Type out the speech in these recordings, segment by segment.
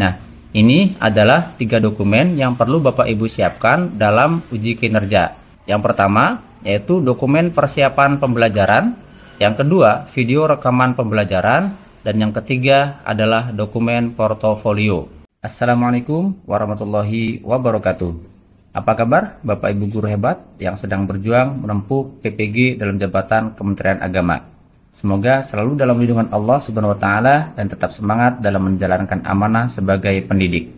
Nah, ini adalah 3 dokumen yang perlu Bapak Ibu siapkan dalam uji kinerja. Yang pertama, yaitu dokumen persiapan pembelajaran. Yang kedua, video rekaman pembelajaran. Dan yang ketiga adalah dokumen portofolio. Assalamualaikum warahmatullahi wabarakatuh. Apa kabar Bapak Ibu guru hebat yang sedang berjuang menempuh PPG dalam jabatan Kementerian Agama? Semoga selalu dalam lindungan Allah Subhanahu wa taala dan tetap semangat dalam menjalankan amanah sebagai pendidik.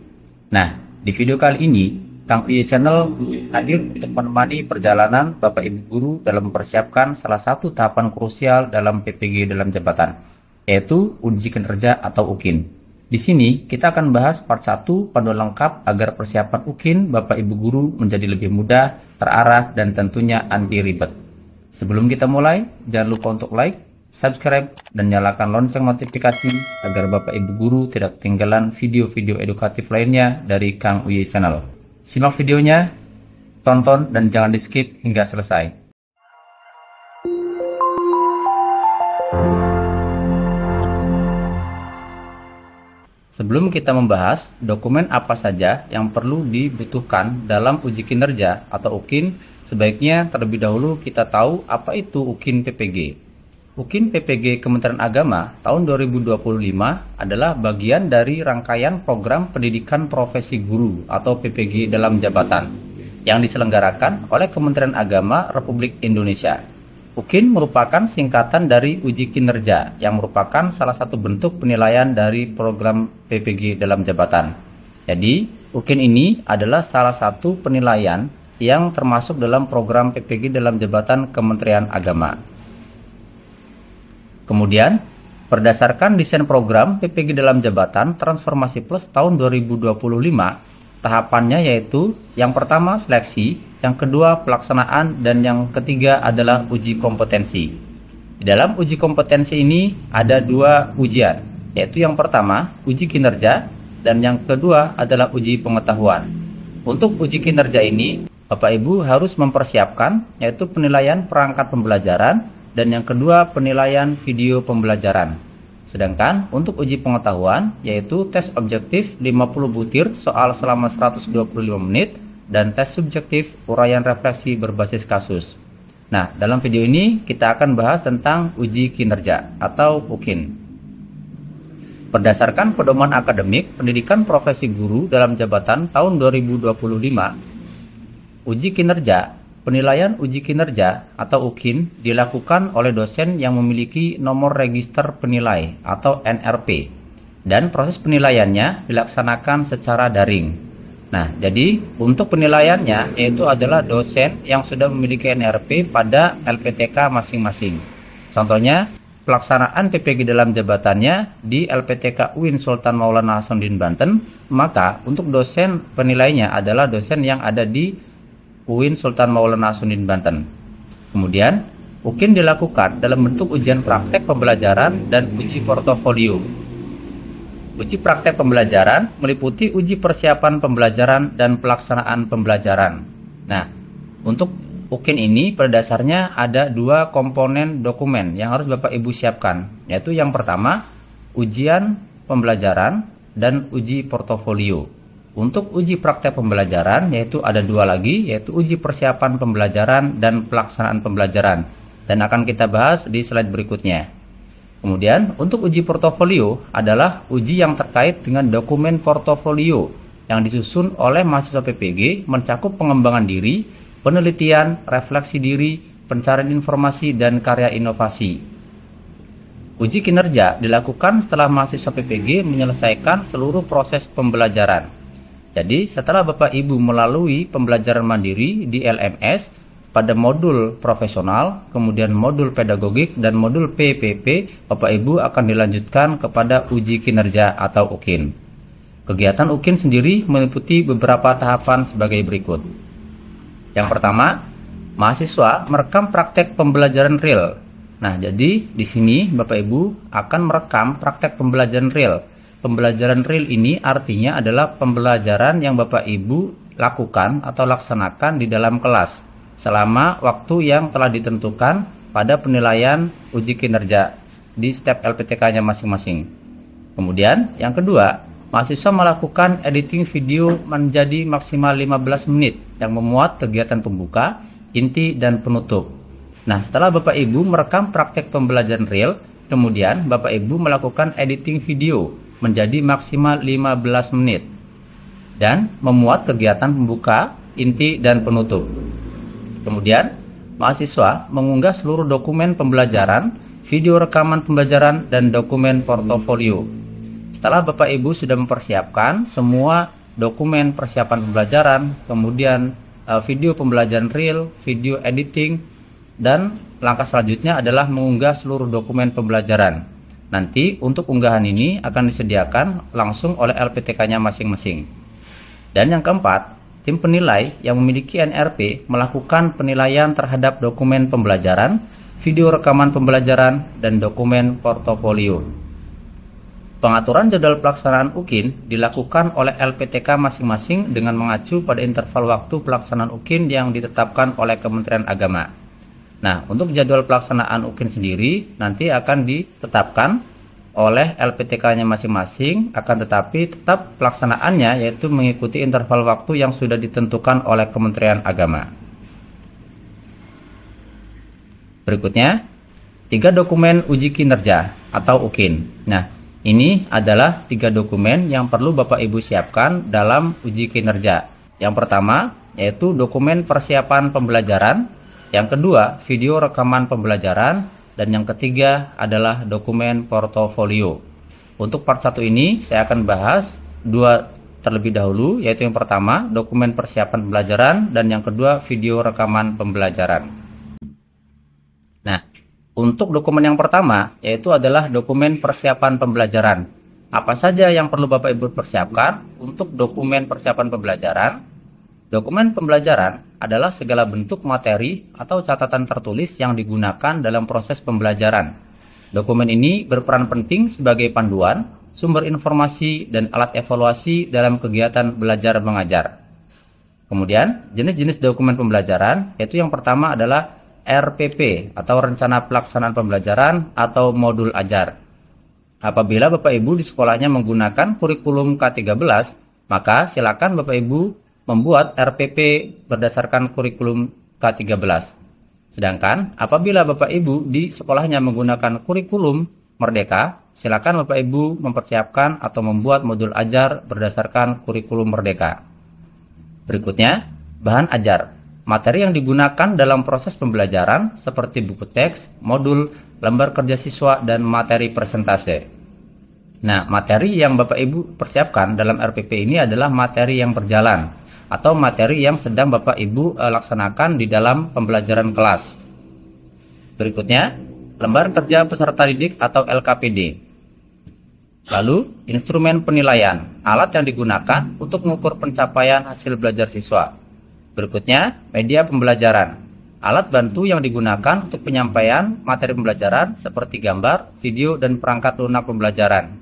Nah, di video kali ini Kang Uye Channel hadir untuk menemani perjalanan Bapak Ibu guru dalam mempersiapkan salah satu tahapan krusial dalam PPG dalam jabatan, yaitu uji kinerja atau UKIN. Di sini kita akan bahas part 1 panduan lengkap agar persiapan UKIN Bapak Ibu guru menjadi lebih mudah, terarah, dan tentunya anti ribet. Sebelum kita mulai, jangan lupa untuk like, subscribe, dan nyalakan lonceng notifikasi agar Bapak Ibu guru tidak ketinggalan video-video edukatif lainnya dari Kang Uye Channel. Simak videonya, tonton, dan jangan di skip hingga selesai. Sebelum kita membahas dokumen apa saja yang perlu dibutuhkan dalam uji kinerja atau UKIN, sebaiknya terlebih dahulu kita tahu apa itu UKIN PPG. UKIN PPG Kementerian Agama tahun 2025 adalah bagian dari rangkaian program pendidikan profesi guru atau PPG dalam jabatan yang diselenggarakan oleh Kementerian Agama Republik Indonesia. UKIN merupakan singkatan dari uji kinerja yang merupakan salah satu bentuk penilaian dari program PPG dalam jabatan. Jadi, UKIN ini adalah salah satu penilaian yang termasuk dalam program PPG dalam jabatan Kementerian Agama. Kemudian, berdasarkan desain program PPG dalam jabatan Transformasi Plus tahun 2025, tahapannya yaitu yang pertama seleksi, yang kedua pelaksanaan, dan yang ketiga adalah uji kompetensi. Di dalam uji kompetensi ini ada 2 ujian, yaitu yang pertama uji kinerja dan yang kedua adalah uji pengetahuan. Untuk uji kinerja ini, Bapak Ibu harus mempersiapkan yaitu penilaian perangkat pembelajaran dan yang kedua penilaian video pembelajaran. Sedangkan untuk uji pengetahuan yaitu tes objektif 50 butir soal selama 125 menit dan tes subjektif uraian refleksi berbasis kasus. Nah, dalam video ini kita akan bahas tentang uji kinerja atau UKIN. Berdasarkan pedoman akademik pendidikan profesi guru dalam jabatan tahun 2025, uji kinerja penilaian uji kinerja atau UKIN dilakukan oleh dosen yang memiliki nomor register penilai atau NRP dan proses penilaiannya dilaksanakan secara daring. Nah, jadi untuk penilaiannya yaitu adalah dosen yang sudah memiliki NRP pada LPTK masing-masing. Contohnya, pelaksanaan PPG dalam jabatannya di LPTK UIN Sultan Maulana Hasanuddin Banten, maka untuk dosen penilainya adalah dosen yang ada di UIN Sultan Maulana Hasanuddin Banten. Kemudian, UKIN dilakukan dalam bentuk ujian praktek pembelajaran dan uji portofolio. Uji praktek pembelajaran meliputi uji persiapan pembelajaran dan pelaksanaan pembelajaran. Nah, untuk UKIN ini pada dasarnya ada 2 komponen dokumen yang harus Bapak Ibu siapkan, yaitu yang pertama ujian pembelajaran dan uji portofolio. Untuk uji praktek pembelajaran yaitu ada 2 lagi, yaitu uji persiapan pembelajaran dan pelaksanaan pembelajaran, dan akan kita bahas di slide berikutnya. Kemudian untuk uji portofolio adalah uji yang terkait dengan dokumen portofolio yang disusun oleh mahasiswa PPG mencakup pengembangan diri, penelitian, refleksi diri, pencarian informasi, dan karya inovasi. Uji kinerja dilakukan setelah mahasiswa PPG menyelesaikan seluruh proses pembelajaran. Jadi, setelah Bapak Ibu melalui pembelajaran mandiri di LMS pada modul profesional, kemudian modul pedagogik, dan modul PPP, Bapak Ibu akan dilanjutkan kepada uji kinerja atau UKIN. Kegiatan UKIN sendiri meliputi beberapa tahapan sebagai berikut. Yang pertama, mahasiswa merekam praktek pembelajaran real. Nah, jadi di sini Bapak Ibu akan merekam praktek pembelajaran real. Pembelajaran real ini artinya adalah pembelajaran yang Bapak Ibu lakukan atau laksanakan di dalam kelas selama waktu yang telah ditentukan pada penilaian uji kinerja di setiap LPTK-nya masing-masing. Kemudian yang kedua, mahasiswa melakukan editing video menjadi maksimal 15 menit yang memuat kegiatan pembuka, inti, dan penutup. Nah, setelah Bapak Ibu merekam praktek pembelajaran real, kemudian Bapak Ibu melakukan editing video menjadi maksimal 15 menit dan memuat kegiatan pembuka, inti, dan penutup. Kemudian, mahasiswa mengunggah seluruh dokumen pembelajaran, video rekaman pembelajaran, dan dokumen portofolio. Setelah Bapak Ibu sudah mempersiapkan semua dokumen persiapan pembelajaran, kemudian video pembelajaran real, video editing, dan langkah selanjutnya adalah mengunggah seluruh dokumen pembelajaran. Nanti untuk unggahan ini akan disediakan langsung oleh LPTK-nya masing-masing. Dan yang keempat, tim penilai yang memiliki NRP melakukan penilaian terhadap dokumen pembelajaran, video rekaman pembelajaran, dan dokumen portofolio. Pengaturan jadwal pelaksanaan UKIN dilakukan oleh LPTK masing-masing dengan mengacu pada interval waktu pelaksanaan UKIN yang ditetapkan oleh Kementerian Agama. Nah, untuk jadwal pelaksanaan UKIN sendiri nanti akan ditetapkan oleh LPTK-nya masing-masing, akan tetapi tetap pelaksanaannya yaitu mengikuti interval waktu yang sudah ditentukan oleh Kementerian Agama. Berikutnya, 3 dokumen uji kinerja atau UKIN. Nah, ini adalah 3 dokumen yang perlu Bapak Ibu siapkan dalam uji kinerja. Yang pertama yaitu dokumen persiapan pembelajaran, yang kedua video rekaman pembelajaran, dan yang ketiga adalah dokumen portofolio. Untuk part 1 ini saya akan bahas 2 terlebih dahulu, yaitu yang pertama dokumen persiapan pembelajaran dan yang kedua video rekaman pembelajaran. Nah, untuk dokumen yang pertama, yaitu adalah dokumen persiapan pembelajaran. Apa saja yang perlu Bapak Ibu persiapkan untuk dokumen persiapan pembelajaran? Dokumen pembelajaran adalah segala bentuk materi atau catatan tertulis yang digunakan dalam proses pembelajaran. Dokumen ini berperan penting sebagai panduan, sumber informasi, dan alat evaluasi dalam kegiatan belajar mengajar. Kemudian, jenis-jenis dokumen pembelajaran, yaitu yang pertama adalah RPP atau Rencana Pelaksanaan Pembelajaran atau Modul Ajar. Apabila Bapak Ibu di sekolahnya menggunakan kurikulum K13, maka silakan Bapak Ibu membuat RPP berdasarkan kurikulum K13. Sedangkan apabila Bapak Ibu di sekolahnya menggunakan kurikulum Merdeka, silakan Bapak Ibu mempersiapkan atau membuat modul ajar berdasarkan kurikulum Merdeka. Berikutnya, bahan ajar. Materi yang digunakan dalam proses pembelajaran seperti buku teks, modul, lembar kerja siswa, dan materi presentase. Nah, materi yang Bapak Ibu persiapkan dalam RPP ini adalah materi yang berjalan atau materi yang sedang Bapak Ibu laksanakan di dalam pembelajaran kelas. Berikutnya, lembar kerja peserta didik atau LKPD. Lalu, instrumen penilaian, alat yang digunakan untuk mengukur pencapaian hasil belajar siswa. Berikutnya, media pembelajaran. Alat bantu yang digunakan untuk penyampaian materi pembelajaran seperti gambar, video, dan perangkat lunak pembelajaran.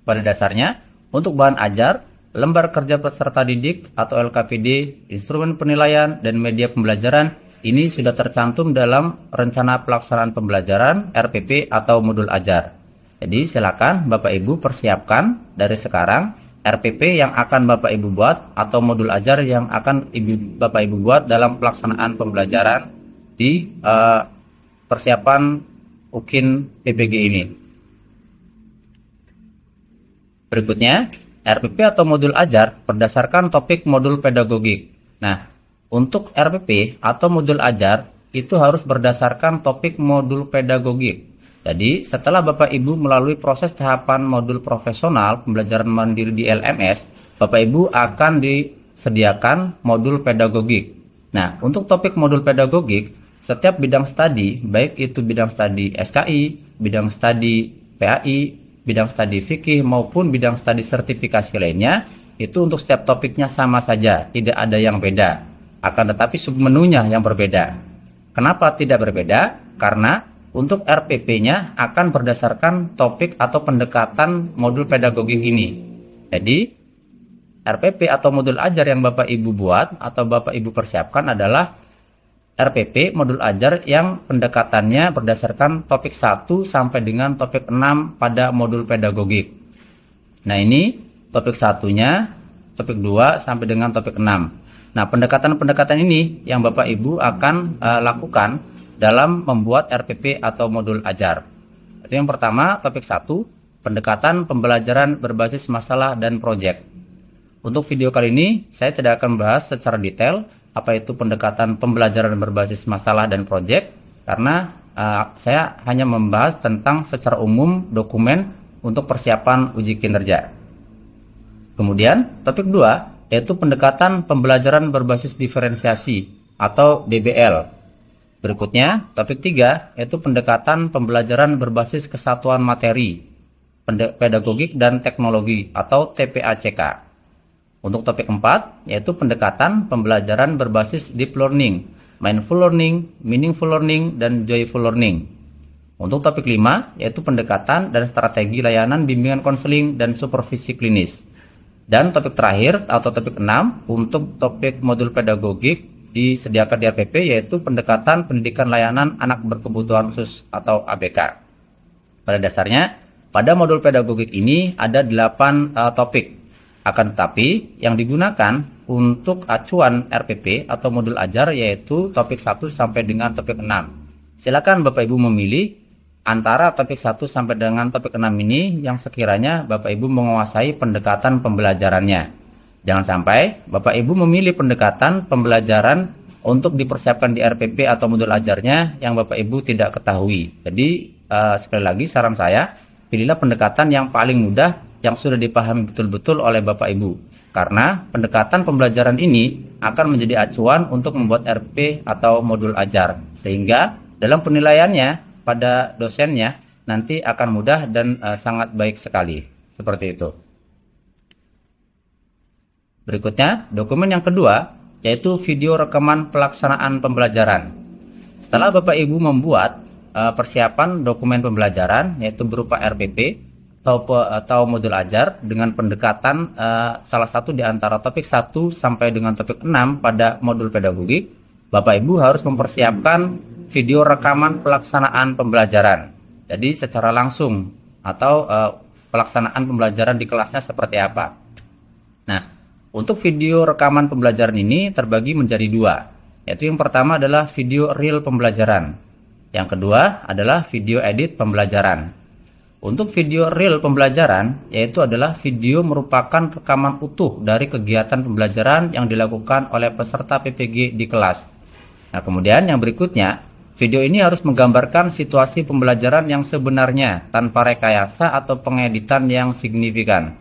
Pada dasarnya, untuk bahan ajar, lembar kerja peserta didik atau LKPD, instrumen penilaian, dan media pembelajaran ini sudah tercantum dalam Rencana Pelaksanaan Pembelajaran (RPP) atau modul ajar. Jadi silakan Bapak Ibu persiapkan dari sekarang RPP yang akan Bapak Ibu buat atau modul ajar yang akan Bapak Ibu buat dalam pelaksanaan pembelajaran di persiapan UKIN PPG ini. Berikutnya, RPP atau modul ajar berdasarkan topik modul pedagogik. Nah, untuk RPP atau modul ajar itu harus berdasarkan topik modul pedagogik. Jadi, setelah Bapak Ibu melalui proses tahapan modul profesional pembelajaran mandiri di LMS, Bapak Ibu akan disediakan modul pedagogik. Nah, untuk topik modul pedagogik, setiap bidang studi, baik itu bidang studi SKI, bidang studi PAI, bidang studi fikih, maupun bidang studi sertifikasi lainnya, itu untuk setiap topiknya sama saja, tidak ada yang beda. Akan tetapi submenunya yang berbeda. Kenapa tidak berbeda? Karena untuk RPP-nya akan berdasarkan topik atau pendekatan modul pedagogik ini. Jadi, RPP atau modul ajar yang Bapak Ibu buat atau Bapak Ibu persiapkan adalah RPP modul ajar yang pendekatannya berdasarkan topik 1 sampai dengan topik 6 pada modul pedagogik. Nah, ini topik satunya, topik 2 sampai dengan topik 6. Nah, pendekatan-pendekatan ini yang Bapak Ibu akan lakukan dalam membuat RPP atau modul ajar. Itu yang pertama, topik 1, pendekatan pembelajaran berbasis masalah dan proyek. Untuk video kali ini, saya tidak akan bahas secara detail apa itu pendekatan pembelajaran berbasis masalah dan proyek, karena saya hanya membahas tentang secara umum dokumen untuk persiapan uji kinerja. Kemudian, topik 2, yaitu pendekatan pembelajaran berbasis diferensiasi atau DBL. Berikutnya, topik 3, yaitu pendekatan pembelajaran berbasis kesatuan materi, pedagogik dan teknologi atau TPACK. Untuk topik 4, yaitu pendekatan pembelajaran berbasis deep learning, mindful learning, meaningful learning, dan joyful learning. Untuk topik 5, yaitu pendekatan dan strategi layanan bimbingan konseling dan supervisi klinis. Dan topik terakhir atau topik 6 untuk topik modul pedagogik disediakan di RPP, yaitu pendekatan pendidikan layanan anak berkebutuhan khusus atau ABK. Pada dasarnya, pada modul pedagogik ini ada 8 topik. Akan tetapi yang digunakan untuk acuan RPP atau modul ajar yaitu topik 1 sampai dengan topik 6. Silakan Bapak Ibu memilih antara topik 1 sampai dengan topik 6 ini yang sekiranya Bapak Ibu menguasai pendekatan pembelajarannya. Jangan sampai Bapak Ibu memilih pendekatan pembelajaran untuk dipersiapkan di RPP atau modul ajarnya yang Bapak Ibu tidak ketahui. Jadi sekali lagi saran saya, pilihlah pendekatan yang paling mudah yang sudah dipahami betul-betul oleh Bapak Ibu. Karena pendekatan pembelajaran ini akan menjadi acuan untuk membuat RPP atau modul ajar. Sehingga dalam penilaiannya pada dosennya nanti akan mudah dan sangat baik sekali. Seperti itu. Berikutnya, dokumen yang kedua yaitu video rekaman pelaksanaan pembelajaran. Setelah Bapak Ibu membuat persiapan dokumen pembelajaran yaitu berupa RPP atau modul ajar dengan pendekatan salah satu di antara topik 1 sampai dengan topik 6 pada modul pedagogik, Bapak Ibu harus mempersiapkan video rekaman pelaksanaan pembelajaran. Jadi secara langsung atau pelaksanaan pembelajaran di kelasnya seperti apa. Nah, untuk video rekaman pembelajaran ini terbagi menjadi 2. Yaitu yang pertama adalah video real pembelajaran. Yang kedua adalah video edit pembelajaran. Untuk video real pembelajaran yaitu adalah video merupakan rekaman utuh dari kegiatan pembelajaran yang dilakukan oleh peserta PPG di kelas. Nah, kemudian yang berikutnya, video ini harus menggambarkan situasi pembelajaran yang sebenarnya tanpa rekayasa atau pengeditan yang signifikan.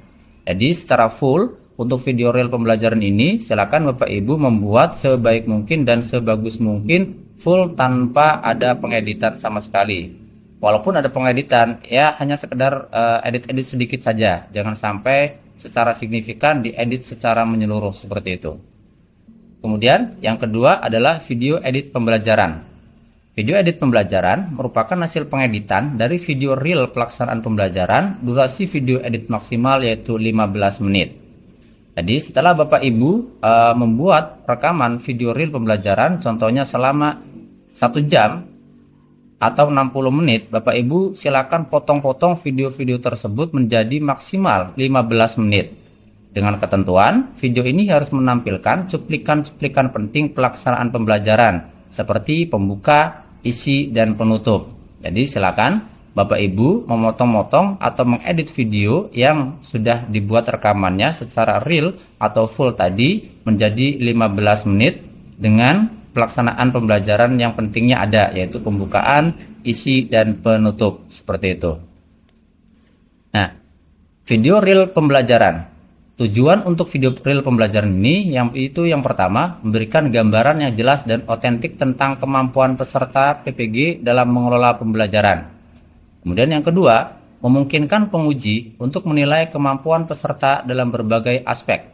Jadi secara full untuk video real pembelajaran ini silakan Bapak Ibu membuat sebaik mungkin dan sebagus mungkin full tanpa ada pengeditan sama sekali. Walaupun ada pengeditan, ya hanya sekedar edit-edit sedikit saja. Jangan sampai secara signifikan diedit secara menyeluruh seperti itu. Kemudian yang kedua adalah video edit pembelajaran. Video edit pembelajaran merupakan hasil pengeditan dari video real pelaksanaan pembelajaran, durasi video edit maksimal yaitu 15 menit. Jadi setelah Bapak Ibu membuat rekaman video real pembelajaran, contohnya selama 1 jam atau 60 menit, Bapak Ibu silakan potong-potong video-video tersebut menjadi maksimal 15 menit. Dengan ketentuan, video ini harus menampilkan cuplikan-cuplikan penting pelaksanaan pembelajaran, seperti pembuka, isi, dan penutup. Jadi silakan Bapak Ibu memotong-motong atau mengedit video yang sudah dibuat rekamannya secara real atau full tadi menjadi 15 menit dengan pelaksanaan pembelajaran yang pentingnya ada, yaitu pembukaan, isi, dan penutup. Seperti itu. Nah, video real pembelajaran. Tujuan untuk video real pembelajaran ini yang pertama, memberikan gambaran yang jelas dan otentik tentang kemampuan peserta PPG dalam mengelola pembelajaran. Kemudian yang kedua, memungkinkan penguji untuk menilai kemampuan peserta dalam berbagai aspek,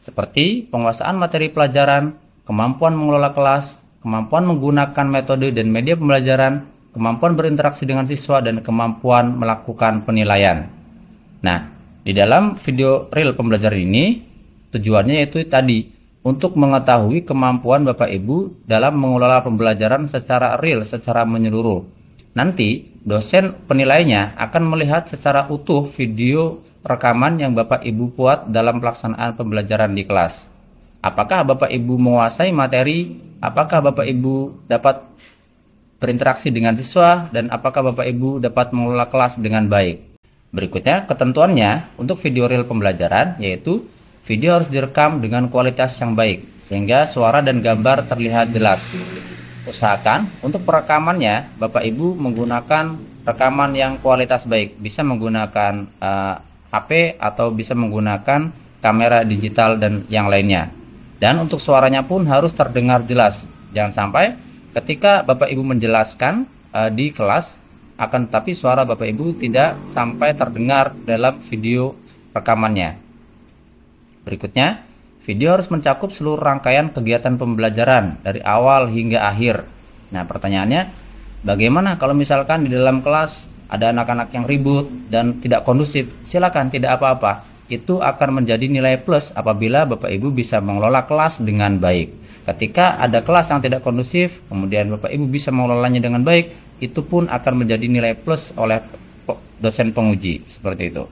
seperti penguasaan materi pelajaran, kemampuan mengelola kelas, kemampuan menggunakan metode dan media pembelajaran, kemampuan berinteraksi dengan siswa, dan kemampuan melakukan penilaian. Nah, di dalam video real pembelajaran ini, tujuannya yaitu tadi, untuk mengetahui kemampuan Bapak Ibu dalam mengelola pembelajaran secara real, secara menyeluruh. Nanti, dosen penilainya akan melihat secara utuh video rekaman yang Bapak Ibu buat dalam pelaksanaan pembelajaran di kelas. Apakah Bapak Ibu menguasai materi? Apakah Bapak Ibu dapat berinteraksi dengan siswa? Dan apakah Bapak Ibu dapat mengelola kelas dengan baik? Berikutnya, ketentuannya untuk video real pembelajaran, yaitu video harus direkam dengan kualitas yang baik, sehingga suara dan gambar terlihat jelas. Usahakan untuk perekamannya, Bapak Ibu menggunakan rekaman yang kualitas baik, bisa menggunakan HP atau bisa menggunakan kamera digital dan yang lainnya. Dan untuk suaranya pun harus terdengar jelas. Jangan sampai ketika Bapak Ibu menjelaskan di kelas, akan tetapi suara Bapak Ibu tidak sampai terdengar dalam video rekamannya. Berikutnya, video harus mencakup seluruh rangkaian kegiatan pembelajaran dari awal hingga akhir. Nah, pertanyaannya, bagaimana kalau misalkan di dalam kelas ada anak-anak yang ribut dan tidak kondusif? Silakan, tidak apa-apa. Itu akan menjadi nilai plus apabila Bapak Ibu bisa mengelola kelas dengan baik. Ketika ada kelas yang tidak kondusif, kemudian Bapak Ibu bisa mengelolanya dengan baik, itu pun akan menjadi nilai plus oleh dosen penguji. Seperti itu.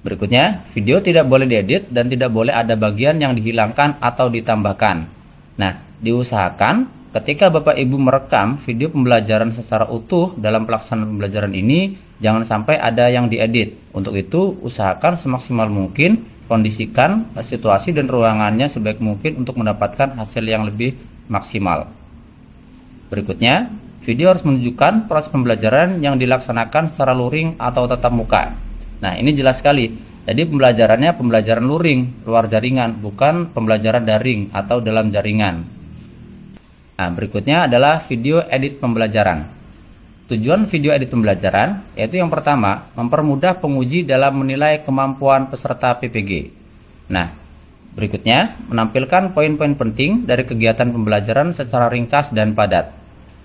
Berikutnya, video tidak boleh diedit dan tidak boleh ada bagian yang dihilangkan atau ditambahkan. Nah, diusahakan ketika Bapak Ibu merekam video pembelajaran secara utuh dalam pelaksanaan pembelajaran ini, jangan sampai ada yang diedit. Untuk itu, usahakan semaksimal mungkin kondisikan situasi dan ruangannya sebaik mungkin untuk mendapatkan hasil yang lebih maksimal. Berikutnya, video harus menunjukkan proses pembelajaran yang dilaksanakan secara luring atau tatap muka. Nah, ini jelas sekali. Jadi pembelajarannya pembelajaran luring, luar jaringan, bukan pembelajaran daring atau dalam jaringan. Nah, berikutnya adalah video edit pembelajaran. Tujuan video edit pembelajaran yaitu yang pertama, mempermudah penguji dalam menilai kemampuan peserta PPG. Nah, berikutnya menampilkan poin-poin penting dari kegiatan pembelajaran secara ringkas dan padat.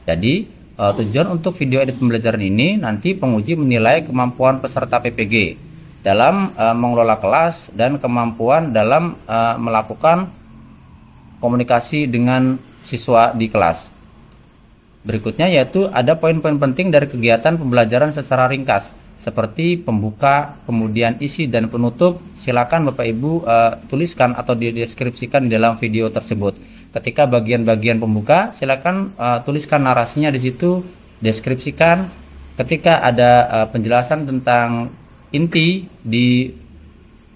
Jadi, tujuan untuk video edit pembelajaran ini nanti penguji menilai kemampuan peserta PPG dalam mengelola kelas dan kemampuan dalam melakukan komunikasi dengan siswa di kelas. Berikutnya yaitu ada poin-poin penting dari kegiatan pembelajaran secara ringkas seperti pembuka, kemudian isi dan penutup. Silakan Bapak Ibu tuliskan atau dideskripsikan di dalam video tersebut. Ketika bagian-bagian pembuka, silakan tuliskan narasinya di situ, deskripsikan. Ketika ada penjelasan tentang inti di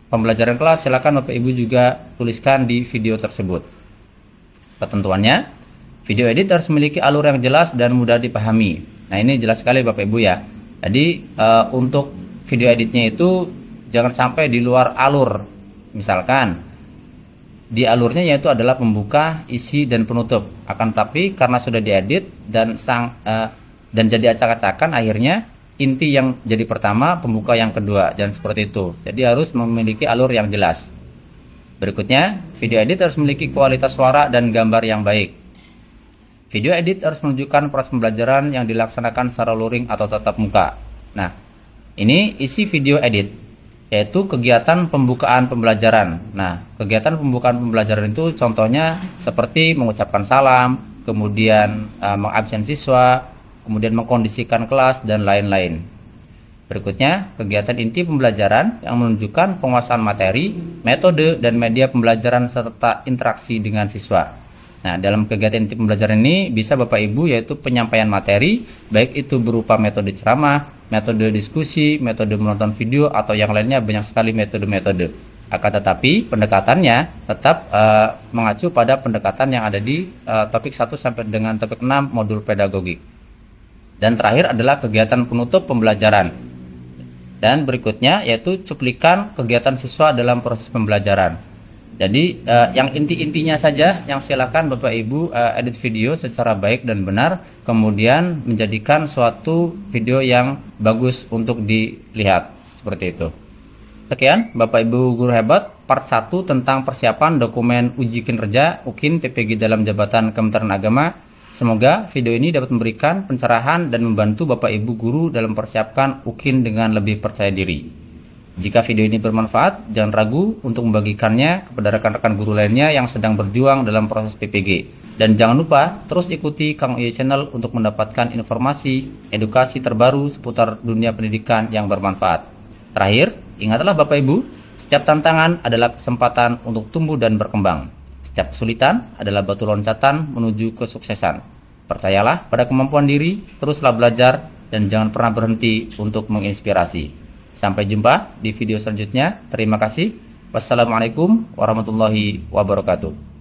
pembelajaran kelas, silakan Bapak Ibu juga tuliskan di video tersebut. Ketentuannya, video edit harus memiliki alur yang jelas dan mudah dipahami. Nah, ini jelas sekali Bapak Ibu ya. Jadi untuk video editnya itu jangan sampai di luar alur. Misalkan di alurnya yaitu adalah pembuka, isi, dan penutup. Akan tapi karena sudah diedit dan jadi acak-acakan, akhirnya inti yang jadi pertama, pembuka yang kedua, dan seperti itu. Jadi harus memiliki alur yang jelas. Berikutnya, video edit harus memiliki kualitas suara dan gambar yang baik. Video edit harus menunjukkan proses pembelajaran yang dilaksanakan secara luring atau tatap muka. Nah, ini isi video edit, yaitu kegiatan pembukaan pembelajaran. Nah, kegiatan pembukaan pembelajaran itu contohnya seperti mengucapkan salam, kemudian mengabsen siswa, kemudian mengkondisikan kelas, dan lain-lain. Berikutnya, kegiatan inti pembelajaran yang menunjukkan penguasaan materi, metode, dan media pembelajaran serta interaksi dengan siswa. Nah, dalam kegiatan inti pembelajaran ini bisa Bapak Ibu yaitu penyampaian materi, baik itu berupa metode ceramah, metode diskusi, metode menonton video, atau yang lainnya, banyak sekali metode-metode. Akan tetapi pendekatannya tetap mengacu pada pendekatan yang ada di topik 1 sampai dengan topik 6 modul pedagogik. Dan terakhir adalah kegiatan penutup pembelajaran. Dan berikutnya yaitu cuplikan kegiatan siswa dalam proses pembelajaran. Jadi yang inti-intinya saja yang silakan Bapak Ibu edit video secara baik dan benar, kemudian menjadikan suatu video yang bagus untuk dilihat, seperti itu. Sekian Bapak Ibu guru hebat, part 1 tentang persiapan dokumen uji kinerja UKIN PPG dalam jabatan Kementerian Agama. Semoga video ini dapat memberikan pencerahan dan membantu Bapak Ibu guru dalam mempersiapkan UKIN dengan lebih percaya diri. Jika video ini bermanfaat, jangan ragu untuk membagikannya kepada rekan-rekan guru lainnya yang sedang berjuang dalam proses PPG. Dan jangan lupa terus ikuti Kang Uye Channel untuk mendapatkan informasi, edukasi terbaru seputar dunia pendidikan yang bermanfaat. Terakhir, Ingatlah Bapak Ibu, setiap tantangan adalah kesempatan untuk tumbuh dan berkembang. Setiap kesulitan adalah batu loncatan menuju kesuksesan. Percayalah pada kemampuan diri, teruslah belajar, dan jangan pernah berhenti untuk menginspirasi. Sampai jumpa di video selanjutnya. Terima kasih. Wassalamualaikum warahmatullahi wabarakatuh.